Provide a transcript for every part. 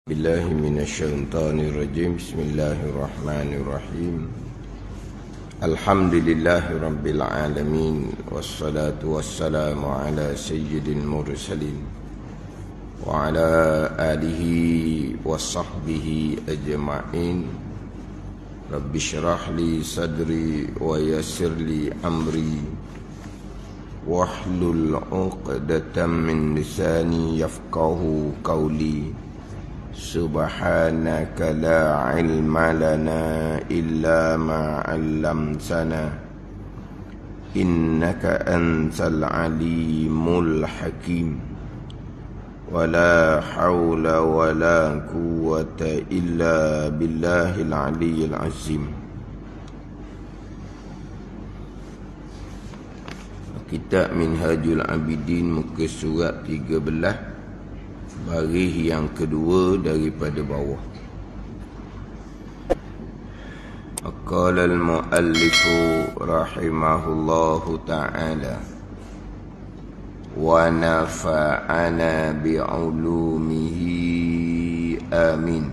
Billahi minasyaitonir rajim. Bismillahirrahmanirrahim. Alhamdulillahi rabbil alamin, wassalatu wassalamu ala sayyidil mursalin wa ala alihi wa sahbihi ajma'in. Rabbi syrah li sadri wa yassir li amri wahlul 'uqdatam min lisani yafqahu qawli. Subhanaka la ilma lana illa ma 'allamtana innaka antal alimul hakim. Wala haula wala quwwata illa billahil aliyyil azim. Kitab Minhajul Abidin, muka surat 13, baris yang kedua daripada bawah. Qala al-muallifu rahimahullahu ta'ala wa nafa'ana bi'ulumihi amin.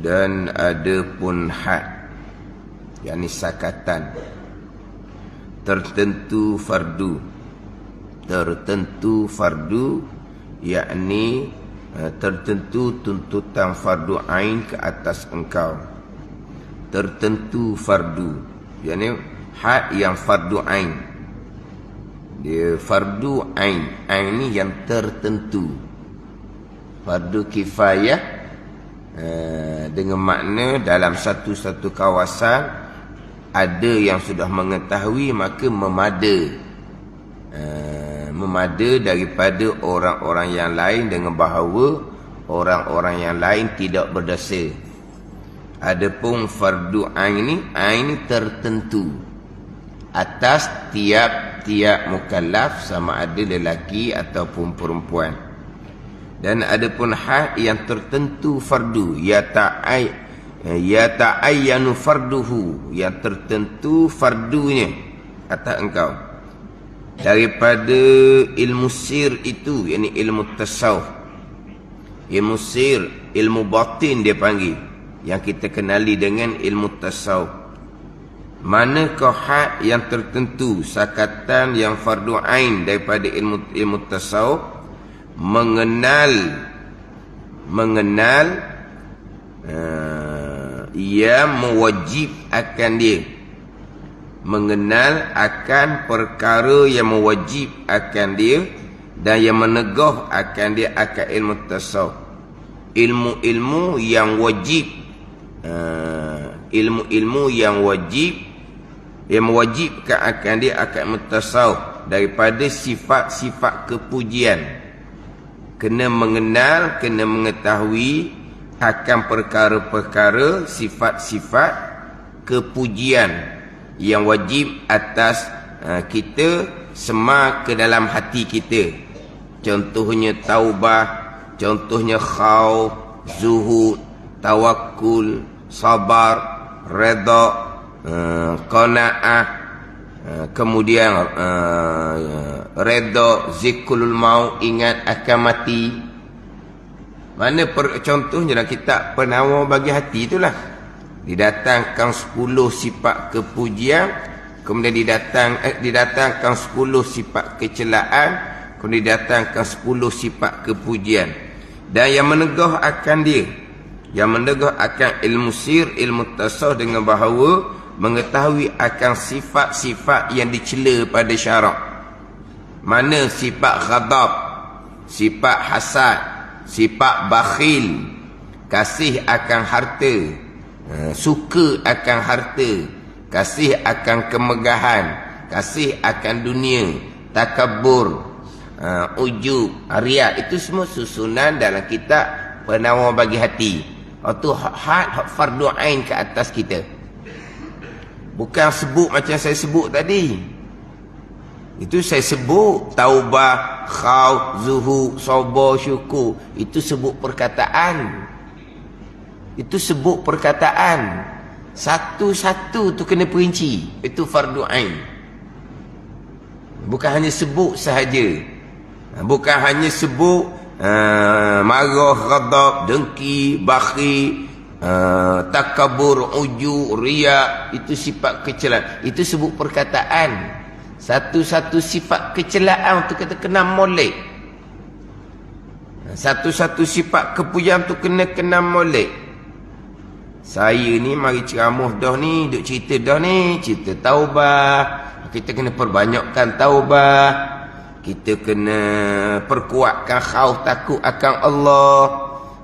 Dan ada pun had, yakni sakatan tertentu fardu, yakni tertentu tuntutan fardu ain ke atas engkau. Tertentu fardu, yakni had yang fardu ain. Dia fardu ain, ain ni yang tertentu. Fardu kifayah dengan makna dalam satu-satu kawasan ada yang sudah mengetahui, maka memada daripada orang-orang yang lain dengan bahawa orang-orang yang lain tidak berdosa. Adapun fardu ain ni tertentu atas tiap-tiap mukallaf, sama ada lelaki ataupun perempuan. Dan adapun had yang tertentu fardu, yata'ayyanu farduhu, yang tertentu fardunya atas engkau. Daripada ilmu sir itu, yakni ilmu tasawuf, ilmu sir, ilmu batin dia panggil, yang kita kenali dengan ilmu tasawuf. Manakah had yang tertentu, sakatan yang fardu ain daripada ilmu tasawuf, mengenal yang mewajib akan dia, mengenal akan perkara yang mewajib akan dia dan yang menegah akan dia akan ilmu tasawuf. Ilmu-ilmu yang wajib, ilmu-ilmu yang wajib, yang mewajibkan akan dia akan ilmu tasawuf, daripada sifat-sifat kepujian. Kena mengenal, kena mengetahui akan perkara-perkara, sifat-sifat kepujian yang wajib atas kita semak ke dalam hati kita. Contohnya taubah, contohnya khauf, zuhud, tawakkul, sabar, redha, qanaah, kemudian redha, zikrul maut, ingat akan mati. Mana contohnya dalam kitab Penawar bagi hati itulah, didatangkan 10 sifat kepujian, kemudian didatangkan 10 sifat kecelaan, kemudian didatangkan 10 sifat kepujian. Dan yang menegah akan dia, yang menegah akan ilmu sir, ilmu tasawuf, dengan bahawa mengetahui akan sifat-sifat yang dicela pada syarak. Mana sifat ghadab, sifat hasad, sifat bakhil, kasih akan harta, suka akan harta, kasih akan kemegahan, kasih akan dunia, takabur, ujub, riya. Itu semua susunan dalam kitab Penawar bagi hati. Itu had fardu ain ke atas kita. Bukan sebut macam saya sebut tadi. Itu saya sebut taubah, khauf, zuhud, sabar, syukur. Itu sebut perkataan. Itu sebut perkataan. Satu-satu tu kena perinci. Itu fardu ain. Bukan hanya sebut sahaja. Bukan hanya sebut marah, ghadab, dengki, bakhil, takabur, uju, riya. Itu sifat kecelaan. Itu sebut perkataan. Satu-satu sifat kecelaan tu kita kena molek. Satu-satu sifat kepujian tu kena molek. Saya ni mari ceramah dah ni, duk cerita dah ni, cerita taubah. Kita kena perbanyakkan taubah. Kita kena perkuatkan khauf takut akan Allah.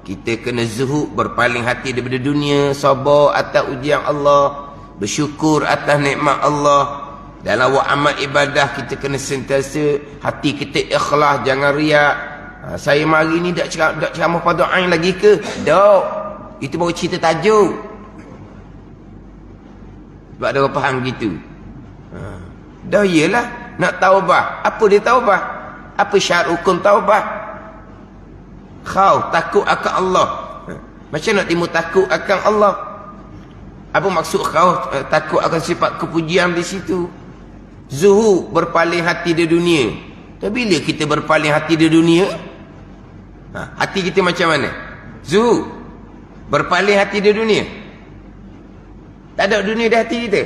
Kita kena zuhud, berpaling hati daripada dunia, sabar atas ujian Allah, bersyukur atas nikmat Allah. Dalam buat amal ibadah kita kena sentiasa hati kita ikhlas, jangan riak. Saya mari ni dak ceramah pada ain lagi ke? Dak. Itu baru cerita tajuk. Sebab ada orang faham gitu. Dah iyalah nak taubah. Apa dia taubah? Apa syarat hukum taubah? Khauf, takut akan Allah. Macam nak timbul takut akan Allah? Apa maksud khauf, takut akan sifat kepujian di situ? Zuhud, berpaling hati di dunia. Tapi bila kita berpaling hati di dunia, hati kita macam mana? Zuhud, berpaling hati di dunia. Tak ada dunia di hati kita.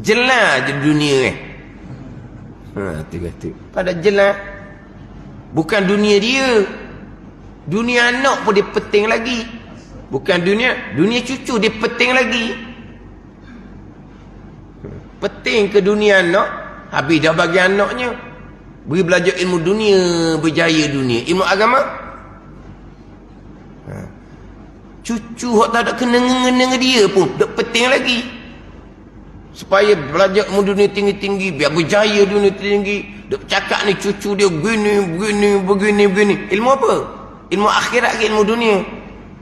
Jelas je dunia tu kata. Pada jelas. Bukan dunia dia. Dunia anak pun dia penting lagi. Bukan dunia cucu dia penting lagi. Penting ke dunia anak? Habis dah bagi anaknya. Beri belajar ilmu dunia, berjaya dunia. Ilmu agama? Cucu hok tak ada kena-ngena dia pun dah penting lagi. Supaya belajar ilmu dunia tinggi-tinggi, biar berjaya dunia tinggi. Duk cakap ni cucu dia begini. Ilmu apa? Ilmu akhirat ke ilmu dunia?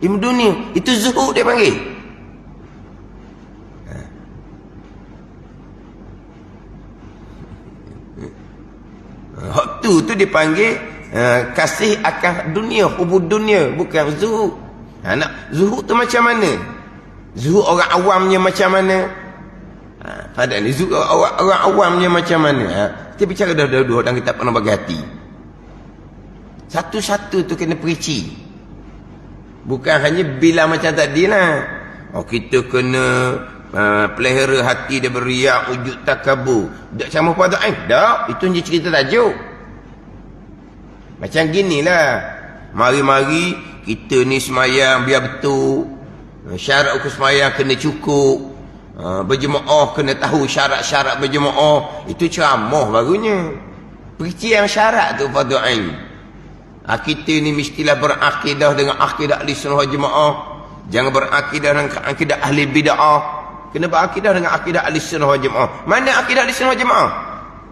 Ilmu dunia. Itu zuhud dia panggil. Hak tu dipanggil kasih akan dunia, hubud dunia, bukan zuhud. Nak zuhud tu macam mana? Zuhud orang awamnya macam mana? Pada ni zuhud orang awamnya macam mana? Kita bicara dah dan kita pernah bagi hati. Satu-satu tu kena perici. Bukan hanya bila macam tadi lah. Kita kena pelihara hati dia beriak, wujud takabur. Tak sama pada ain. Tak, itu je cerita tajuk. Macam ginilah. Mari-mari kita ni semayang biar betul. Syarat hukum semayang kena cukup. Berjemaah kena tahu syarat-syarat berjemaah. Itu ceramah barunya. Perincian syarat tu fardu ain. Kita ni mestilah berakidah dengan akidah ahli sunnah wal jemaah. Jangan berakidah dengan akidah ahli bid'ah. Kena berakidah dengan akidah ahli sunnah wal jemaah. Mana akidah ahli sunnah wal jemaah?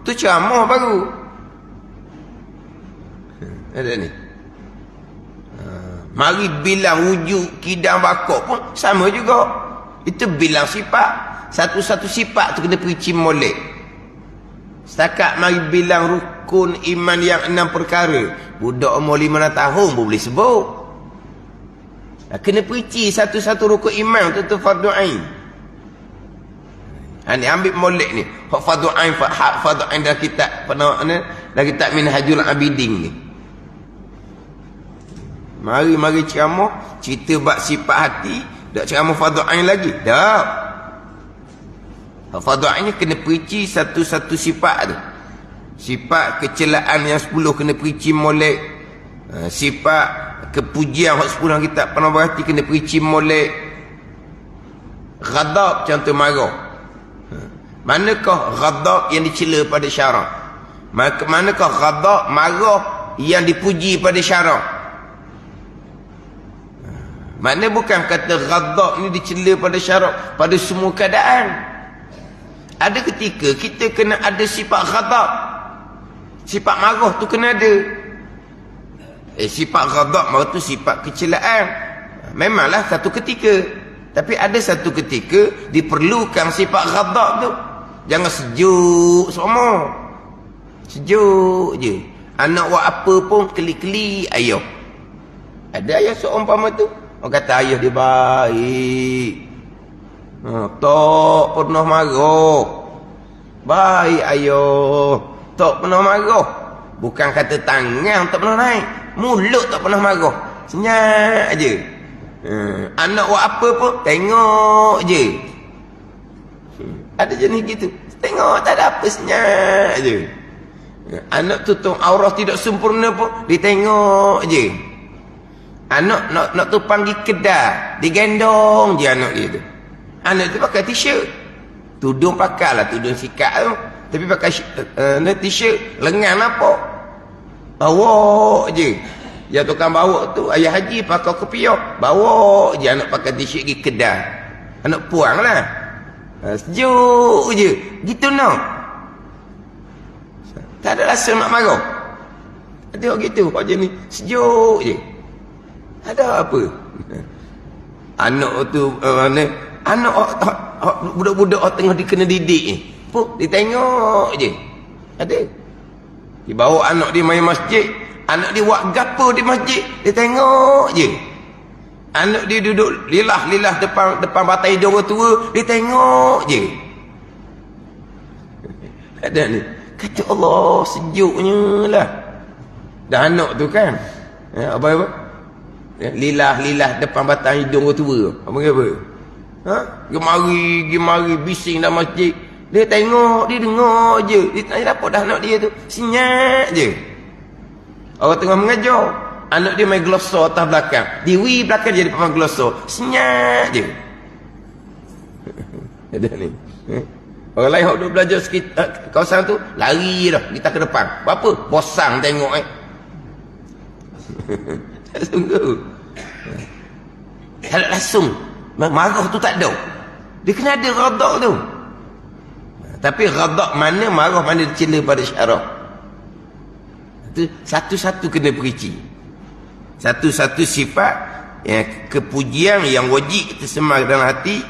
Tu ceramah baru. Ada ni. Mari bilang wujud kidang bakok pun sama juga. Itu bilang sifat. Satu-satu sifat tu kena perici molek. Setakat mari bilang rukun iman yang 6 perkara. Budak umur 15 tahun pun boleh sebut. Kena perici satu-satu rukun iman tu fardu ain. Ni ambil molek ni. Hak fardu ain, hak fardu ain dalam kitab dalam kitab Minhajul Abidin ni. Mari ceramah cerita bab sifat hati. Tak ceramah fardu ain lagi. Tak. Fardu ain ni kena perici satu-satu sifat tu. Sifat kecelaan yang 10 kena perici molek. Sifat kepujian yang 10 kita pernah berhati kena perici molek. Ghadab contoh marah. Manakah ghadab yang dicela pada syarak? Manakah ghadab marah yang dipuji pada syarak? Mana bukan kata ghadab ni dicela pada syarak pada semua keadaan. Ada ketika kita kena ada sifat ghadab. Sifat marah tu kena ada. Sifat ghadab marah tu sifat kecelaan. Memanglah satu ketika. Tapi ada satu ketika diperlukan sifat ghadab tu. Jangan sejuk semua. Sejuk je. Anak buat apa pun keli-keli ayah. Ada ayah seumpama tu. Orang kata ayah dia baik. Tak pernah marah. Baik ayah. Tak pernah marah. Bukan kata tangan tak pernah naik, mulut tak pernah marah, senyap je. Anak buat apa pun tengok je. Ada jenis gitu, tengok tak ada apa, senyap je. Anak tutup aurat tidak sempurna pun ditengok je. Anak nak tumpang pergi kedai, digendong je anak dia tu. Anak tu pakai t-shirt, tudung pakailah tudung sikat tu, tapi pakai t-shirt lengan apa, bawa je. Yang tukang bawa tu ayah haji pakai kopiah, bawa je anak pakai t-shirt pergi kedai. Anak puang lah, sejuk je gitu nak. Tak ada rasa nak marah. Tengok gitu kau je ni, sejuk je. Ada apa? Anak tu anak budak-budak tengah dikena didik ni, pun ditengok je. Ada. Dibawa anak dia main masjid, anak dia buat gapo di masjid, dia tengok je. Anak dia duduk lilah-lilah depan batai hidung orang tua, dia tengok je. Ada ni. Kata Allah, sejuknya lah. Dan anak tu kan, apa? Lilah-lilah depan batang hidung orang tua. Apa kata? Gemari bising dalam masjid. Dia tengok, dia dengar je. Dia tanya apa dah anak dia tu. Senyap je. Orang tengah mengajar, anak dia main glosor atas belakang. Diwi belakang dia di depan glosor. Senyap je. Ada ni. Orang lain yang duduk belajar sekitar kawasan tu, lari dah, kita ke depan. Apa? Bosang tengok tak sungguh. Tak langsung. Marah tu tak ada. Dia kena ada radak tu. Tapi radak mana, marah mana dicela pada syarak. Itu satu-satu kena perici. Satu-satu sifat kepujian yang wajib kita semak dalam hati.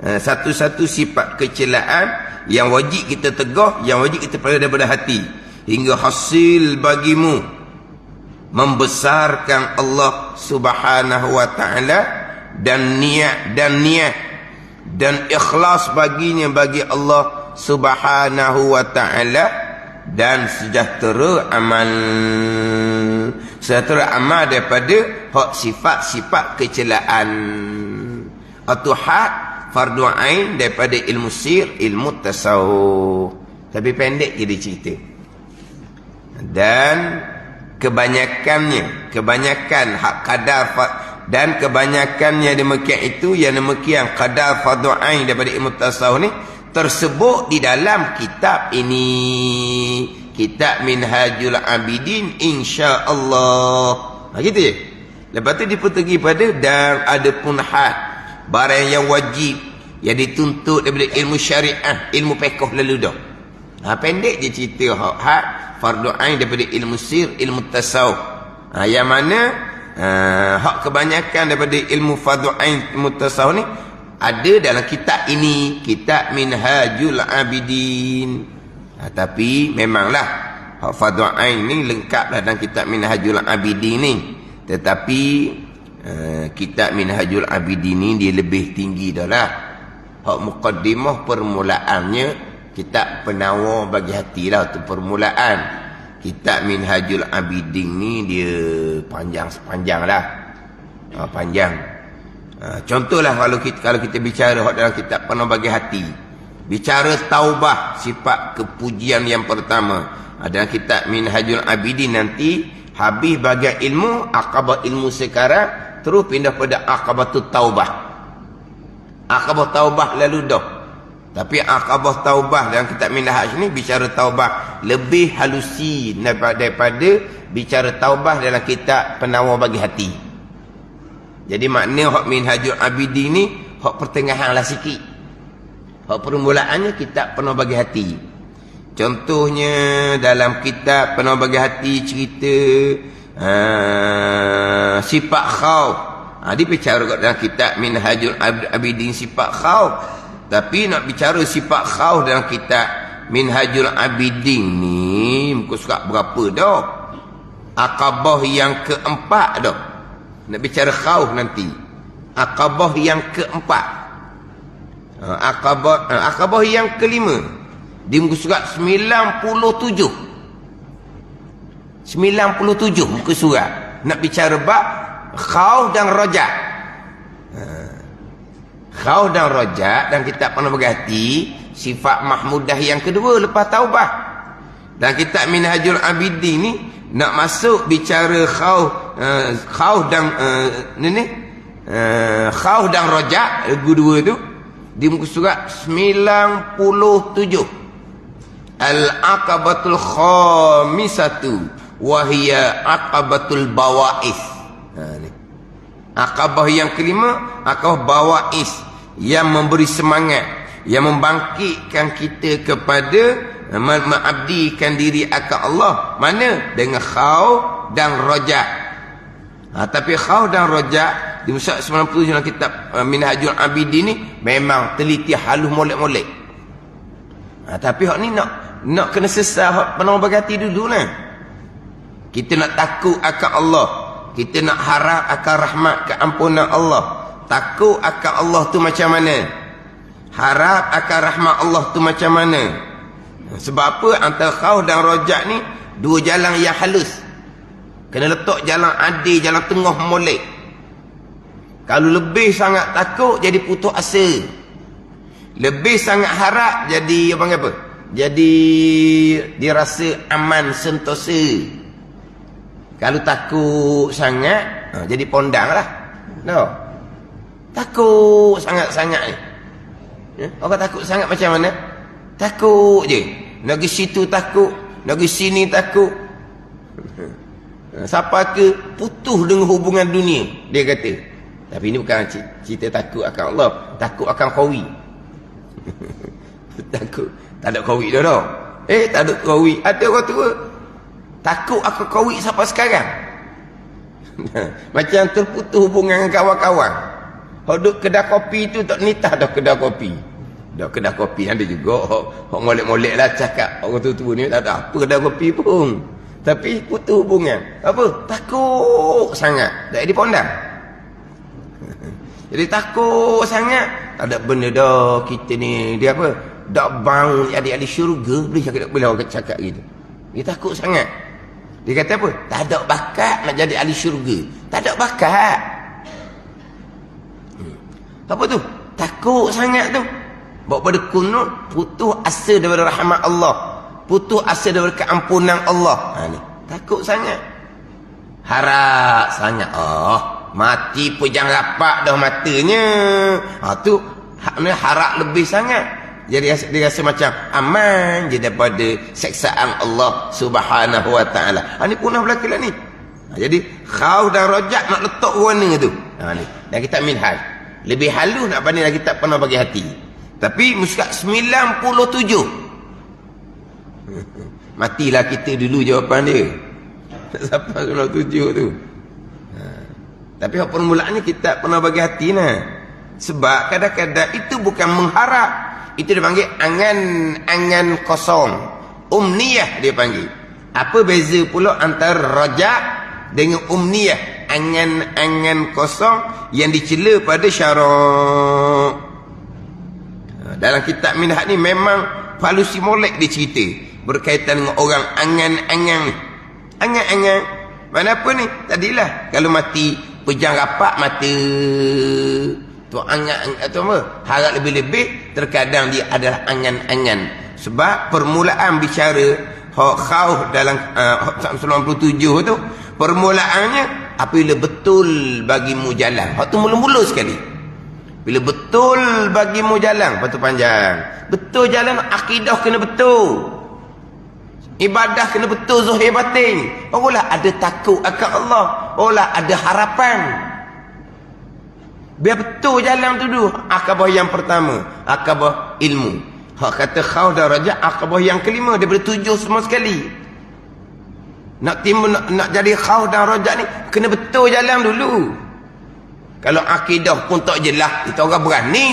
Satu-satu sifat kecelaan yang wajib kita tegah, yang wajib kita pada daripada hati, hingga hasil bagimu membesarkan Allah Subhanahu wa taala dan niat dan ikhlas baginya, bagi Allah Subhanahu wa taala, dan sejahtera amal daripada hak sifat-sifat kecelaan atau hak fardu ain daripada ilmu sir, ilmu tasawuf. Tapi pendek je dia cerita. Dan kebanyakan hak kadar dan kebanyakannya demikian itu, yang demikian kadar fardu ain daripada ilmu tasawuf ni tersebut di dalam kitab ini, kitab Minhajul Abidin, insya-Allah. Gitu je. Lepas tu dia pergi pada dan ada pun had, barang yang wajib yang dituntut daripada ilmu syariah, ilmu fiqh lalu dah. Pendek je cerita hak fardu ain daripada ilmu sir, ilmu tasawuf. Yang mana hak kebanyakan daripada ilmu fardu ain, ilmu tasawuf ni ada dalam kitab ini, kitab Minhajul Abidin. Tapi memanglah hak fardu ain ni lengkaplah dalam kitab Minhajul Abidin ni. Tetapi kitab Minhajul Abidin ni dia lebih tinggi dah lah. Hak muqaddimah permulaannya, kitab penawar bagi hati lah, tu permulaan. Kitab Minhajul Abidin ni dia panjang lah. Panjang. Contohlah kalau kita bicara hak dalam kitab penawar bagi hati, bicara taubah, sifat kepujian yang pertama. Dalam kitab Minhajul Abidin nanti habis bagian ilmu, akabah ilmu sekarang, terus pindah pada akabatut taubah. Akabah taubah lalu dah. Tapi akabah taubah dalam kitab Minhaj ni bicara taubah lebih halusi daripada bicara taubah dalam kitab penawar bagi hati. Jadi makna hak Minhajul Abidin ni hak pertengahan lah sikit. Hak permulaannya kitab penawar bagi hati. Contohnya dalam kitab penawar bagi hati cerita sifat khauf. Dia bicara dalam kitab Minhajul Abidin sifat khauf. Tapi nak bicara sifat khauf dalam kitab Minhajul Abidin ni muka surat berapa dah? Akabah yang keempat dah. Nak bicara khauf nanti. Akabah yang keempat. Akabah yang kelima. Di muka surat 97. 97 muka surat. Nak bicara bab khauf dan roja. Khauf dan roja, dan kita pernah berhati sifat mahmudah yang kedua lepas taubah. Dan kitab Minhajul Abidin ni nak masuk bicara khauf dan khauf dan roja, dua tu di muka surat 97. Al-aqabatul khamisatu wa hiya aqabatul bawa'is. Aqabah yang kelima, aqabah bawa'is, yang memberi semangat, yang membangkitkan kita kepada mengabdikan diri akan Allah. Mana? Dengan khauf dan roja. Tapi khauf dan roja di muka 90 dalam kitab Minhajul Abidin ni memang teliti halus molek-molek. Tapi hak ni nak kena sesat hak pernah berhati dulu lah. Kita nak takut akan Allah, kita nak harap akan rahmat keampunan Allah. Takut akan Allah tu macam mana, harap akan rahmat Allah tu macam mana. Sebab apa? Antara khauf dan rojak ni dua jalan yang halus. Kena letak jalan adil, jalan tengah molek. Kalau lebih sangat takut jadi putus asa, lebih sangat harap jadi apa? Jadi dirasa aman sentosa. Kalau takut sangat jadi pondang lah. No. Takut sangat-sangat ni. Orang takut sangat macam mana? Takut je. Nak pergi situ takut, nak pergi sini takut. Siapa ke putus dengan hubungan dunia, dia kata. Tapi ini bukan cerita takut akan Allah, takut akan qawi. Takut tak ada qawi dah dah. Tak ada qawi. Ada orang tua takut akan qawi sampai sekarang. Macam terputus hubungan dengan kawan-kawan. Duduk kedai kopi tu tak nitah dah kedai kopi. Dah kedai kopi ada juga orang molek-molek lah cakap orang tua-tua ni tak ada apa kedai kopi pun. Tapi putus hubungan. Apa? Takut sangat. Tak ada pondang. Jadi takut sangat. Tak ada benda dah kita ni. Dia apa? Tak bang adik-adik syurga. Boleh orang cakap gitu. Dia takut sangat. Dia kata apa? Tak ada bakat nak jadi ahli syurga. Tak ada bakat. Apa tu? Takut sangat tu. Bawa pada kunut, putus asa daripada rahmat Allah, putus asa daripada keampunan Allah. Ni takut sangat. Harap sangat. Mati pun jangan rapat dah matanya. Tu harap lebih sangat. Jadi dia rasa macam aman je daripada seksaan Allah Subhanahu wa taala. Ni punah berlaku lah ni. Jadi khauf dan rojak nak letak warna tu. Ni. Dan kita minhaj. Lebih halus nak banding lagi tak pernah bagi hati. Tapi muskat 97. Matilah kita dulu jawapan dia. Sampai 97 tu. Tapi permulaannya kita pernah bagi hati nah. Sebab kadang-kadang itu bukan mengharap. Itu dia panggil angan-angan kosong. Umniyah dia panggil. Apa beza pula antara rajak dengan umniyah? Angan-angan kosong yang dicela pada syarak. Dalam kitab Minhaj ni memang palusi molek dia cerita berkaitan dengan orang angan-angan ni. Angan-angan mana apa ni? Tadilah kalau mati pejam rapat mata tu angan atau apa? Harap lebih-lebih terkadang dia adalah angan-angan. Sebab permulaan bicara khauf dalam 97 tu, permulaannya apabila betul bagimu jalan. Hak tu mula-mula sekali. Bila betul bagimu jalan, lepas tu panjang. Betul jalan, akidah kena betul. Ibadah kena betul zahir batin. Barulah ada takut akan Allah. Barulah ada harapan. Biar betul jalan tu dulu. Akabah yang pertama, akabah ilmu. Hak kata khauf dan rajak, akabah yang kelima daripada 7 semua sekali. Nak jadi khauf dan rajak ni kena betul jalan dulu. Kalau akidah pun tak jelas, kita orang berani.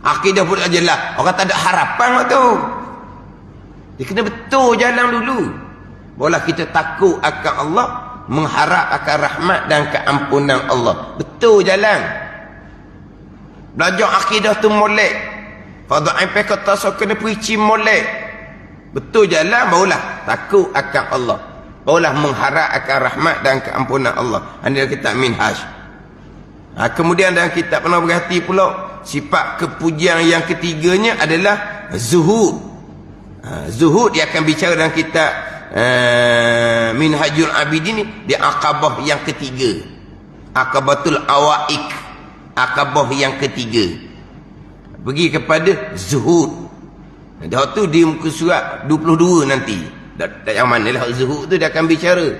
Akidah pun tak jelas, orang tak ada harapan tu. Dia kena betul jalan dulu. Barulah kita takut akan Allah, mengharap akan rahmat dan keampunan Allah. Betul jalan. Belajar akidah tu molek. Fadha aipeh kata so kena perici molek. Betul jalan barulah takut akan Allah. barulah mengharap akan rahmat dan keampunan Allah. Ini dalam kitab Minhaj. Kemudian dalam kitab Penuh Bagi Hati pula, sifat kepujian yang ketiganya adalah zuhud. Zuhud dia akan bicara dalam kitab Minhajul Abidin ni, dia akabah yang ketiga. Akabatul awaik, akabah yang ketiga. Pergi kepada zuhud. Dah tu di muka surat 22 nanti. Yang manalah zuhud tu dia akan bicara.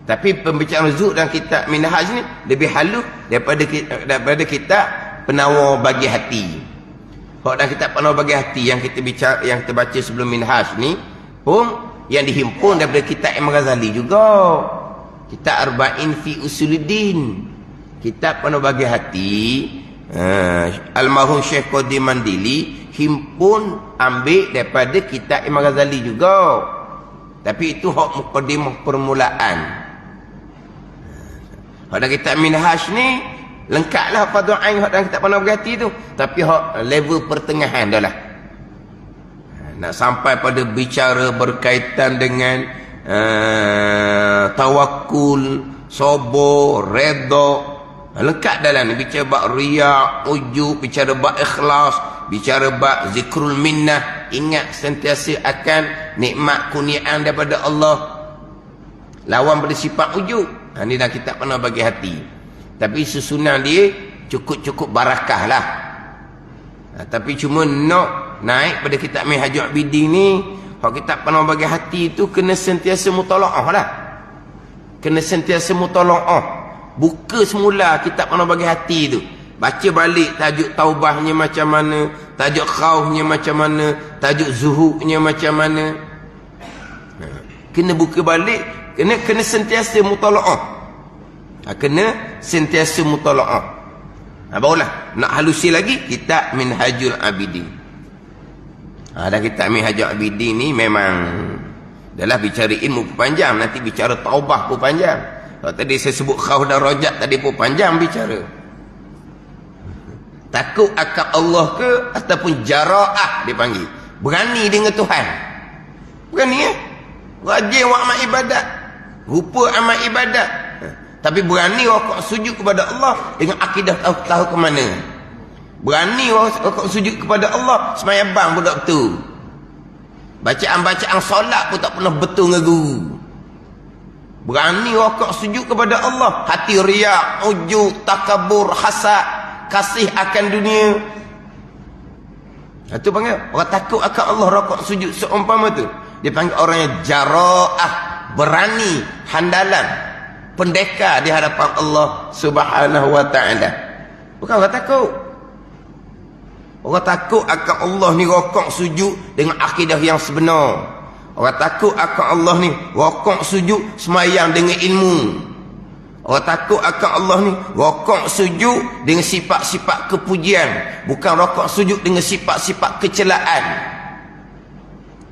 Tapi pembicaraan zuhud dalam kitab Minhaj ni lebih halus daripada kitab Penawar Bagi Hati. Kalau dalam kitab Penawar Bagi Hati yang kita bicara, yang kita baca sebelum Minhaj ni pun yang dihimpun daripada kitab Imam Ghazali juga. Kitab Arba'in fi Usuluddin. Kitab Penawar Bagi Hati, almarhum Syekh Qadir Mandili himpun ambil daripada kitab Imam Ghazali juga. Tapi itu hak mukadimah permulaan. Hak dalam kitab Minhaj ni lengkaplah fardhu ain hak dalam kitab Penawar Bagi Hati tu. Tapi hak level pertengahan dah lah. Nak sampai pada bicara berkaitan dengan tawakul, sabar, redha, lengkap dalam ni. Bicara bab riya, ujub, bicara bab ikhlas, bicara bab zikrul minnah, ingat sentiasa akan nikmat kurniaan daripada Allah, lawan pada sifat ujub. Ini dalam kitab Penawar Bagi Hati. Tapi susunan dia cukup-cukup barakah lah. Tapi cuma nak naik pada kitab Minhajul Abidin ni, kalau kitab Penawar Bagi Hati tu kena sentiasa mutalaah lah. Kena sentiasa mutalaah. Buka semula kitab Penawar Bagi Hati tu. Baca balik tajuk taubahnya macam mana, tajuk khaufnya macam mana, tajuk zuhudnya macam mana. Kena buka balik, kena sentiasa mutalaah. Kena sentiasa mutalaah. Barulah nak halusi lagi kitab Minhajul Abidin. Dan kitab Minhajul Abidin ni memang adalah bicara ilmu pun panjang, nanti bicara taubah pun panjang. Kalau tadi saya sebut khauf dan rajat tadi pun panjang bicara. Takut akan Allah ke ataupun jara'ah dipanggil. Berani dengan Tuhan. Berani rajin buat amal ibadat. Rupa amal ibadat. Tapi berani rokok sujud kepada Allah dengan akidah tahu ke mana. Berani rokok sujud kepada Allah sembahyang bang pun tak betul. Bacaan-bacaan solat pun tak pernah betul dengan guru. Berani rokok sujud kepada Allah, hati riak, ujub, takabur, hasad, kasih akan dunia. Itu panggil orang takut akan Allah rokok sujud seumpama tu. Dia panggil orang yang jara'ah, berani, handalan, pendekar di hadapan Allah Subhanahu wa ta'ala. Bukan orang takut. Orang takut akan Allah ni rokok sujud dengan akidah yang sebenar. Orang takut akan Allah ni rokok sujud semayang dengan ilmu. Orang takut akan Allah ni rokok sujud dengan sifat-sifat kepujian, bukan rokok sujud dengan sifat-sifat kecelaan.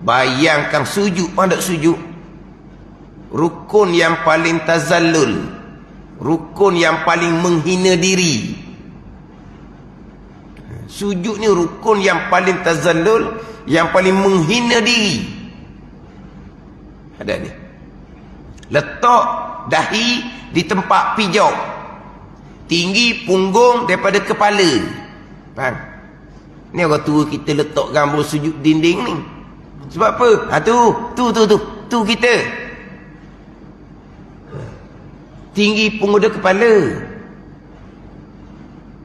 Bayangkan sujud pada sujud, rukun yang paling tazallul, rukun yang paling menghina diri. Sujud ni rukun yang paling tazallul, yang paling menghina diri. Ada ni. Letak dahi di tempat pijau, tinggi punggung daripada kepala. Faham? Ni orang tua kita letak gambar sujud dinding ni. Sebab apa? Tu kita. Tinggi punggung dia kepala.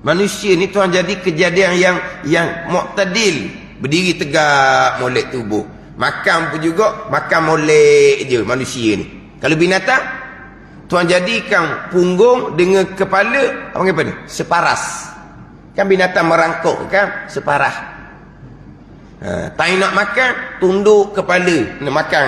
Manusia ni Tuhan jadi kejadian yang mu'tadil, berdiri tegak molek tubuh. Makan pun juga makan molek je manusia ni. Kalau binatang Tuhan jadikan punggung dengan kepala apa panggil apa ni? Separas. Kan binatang merangkuk kan? Separah. Tak nak makan, tunduk kepala nak makan.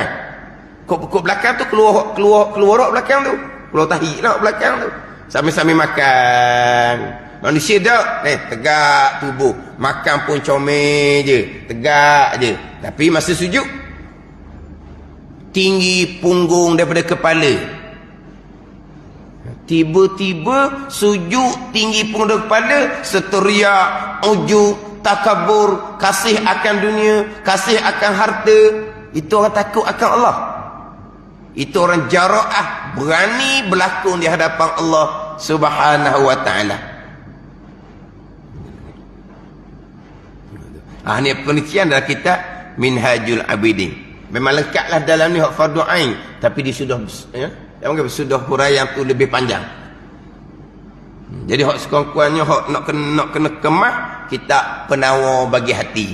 Kok belakang tu keluar rok belakang tu. Keluar tahi lah belakang tu. Sambil-sambil makan. Manusia dah tegak tubuh, makan pun comel je, tegak je. Tapi masa sujud tinggi punggung daripada kepala. Tiba-tiba sujud tinggi punggung daripada kepala, seteriak, ujub, takabur, kasih akan dunia, kasih akan harta. Itu orang takut akan Allah. Itu orang jara'ah, berani berlakon di hadapan Allah Subhanahu wa ta'ala. Ini penelitian dalam kitab Minhajul Abidin. Memang lengkaplah dalam ni hak fardu ain, tapi dia sudah sudah huraian tu lebih panjang. Jadi hak sekurang-kurangnya hak nak kena kemah kita penawar bagi hati.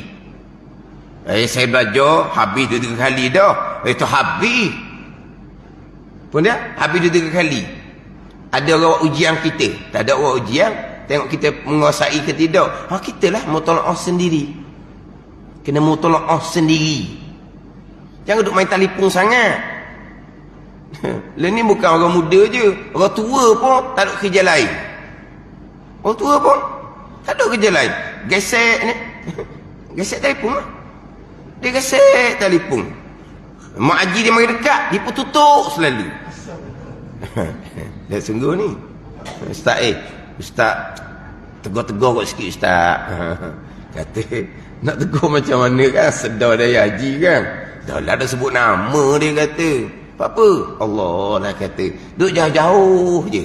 Saya belajar habis 2-3 kali dah. Itu habis. Pun dia habis 2-3 kali. Ada orang ujian kita, tak ada orang ujian, tengok kita menguasai ke tidak. Kita lah mutola'ah sendiri. Kena mutola'ah sendiri. Jangan duk main telefon sangat. Lah ni bukan orang muda je, orang tua pun tak ada kerja lain. Orang tua pun tak ada kerja lain. Gesek ni. Gesek telefon lah. Dia gesek telefon. Mak haji dia mari dekat, dia pun tutup selalu. Dah sungguh ni. Ustaz tegur-tegur kot sikit ustaz. Kata nak tegur macam mana kan, sedar dia haji kan. Dah lah dah sebut nama dia kata. Apa? Allah lah kata. Duduk jauh-jauh je.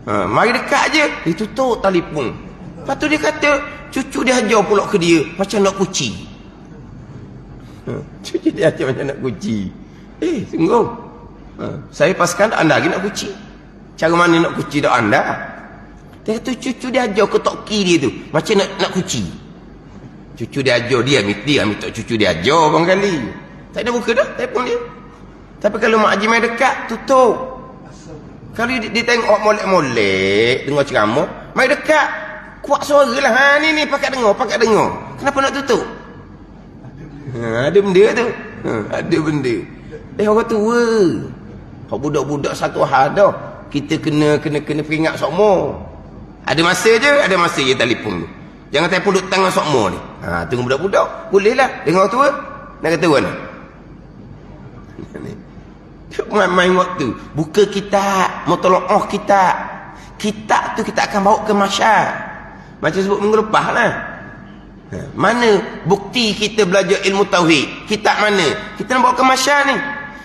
Mari dekat je, dia tutup telefon. Lepas tu dia kata, cucu dia ajar pula ke dia macam nak kuci. Cucu dia ajar macam nak kuci. Sungguh. Saya pastikan anda lagi nak kuci. Cara mana nak kuci dak anda? Dia kata cucu dia ajar ke toki dia tu macam nak kuci. Cucu dia ajar, dia minta cucu dia ajar bang kali. Tak ada buka dah telefon dia. Tapi kalau mak haji main dekat, tutup. Kalau dia tengok molek-molek, dengar ceramah, main dekat, kuat suara lah. Ni pakat dengar. Kenapa nak tutup? Ada benda tu. Ada benda. Orang tua. Hak budak-budak satu hal dah. Kita kena peringat sokmo. Ada masa je telefon tu. Jangan telefon duduk tangan sokmo ni. Tunggu budak-budak. Boleh lah. Dengar tua. Nak kata mana? Main waktu. Buka kitab. Mutola'ah kitab. Kitab tu kita akan bawa ke masyarakat. Macam sebut minggu lepas lah. Mana bukti kita belajar ilmu tauhid? Kitab mana? Kita nak bawa ke masyarakat ni.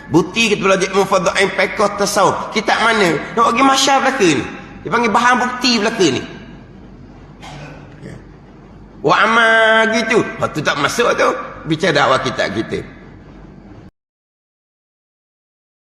Bukti kita belajar ilmu fadha'in fiqh tasawuf. Kitab mana? Nak bagi masyarakat belaka ni. Dia panggil bahan bukti belaka ni. Wa amal gitu. Tu tak masuk tu. Bicara dakwah kitab kita.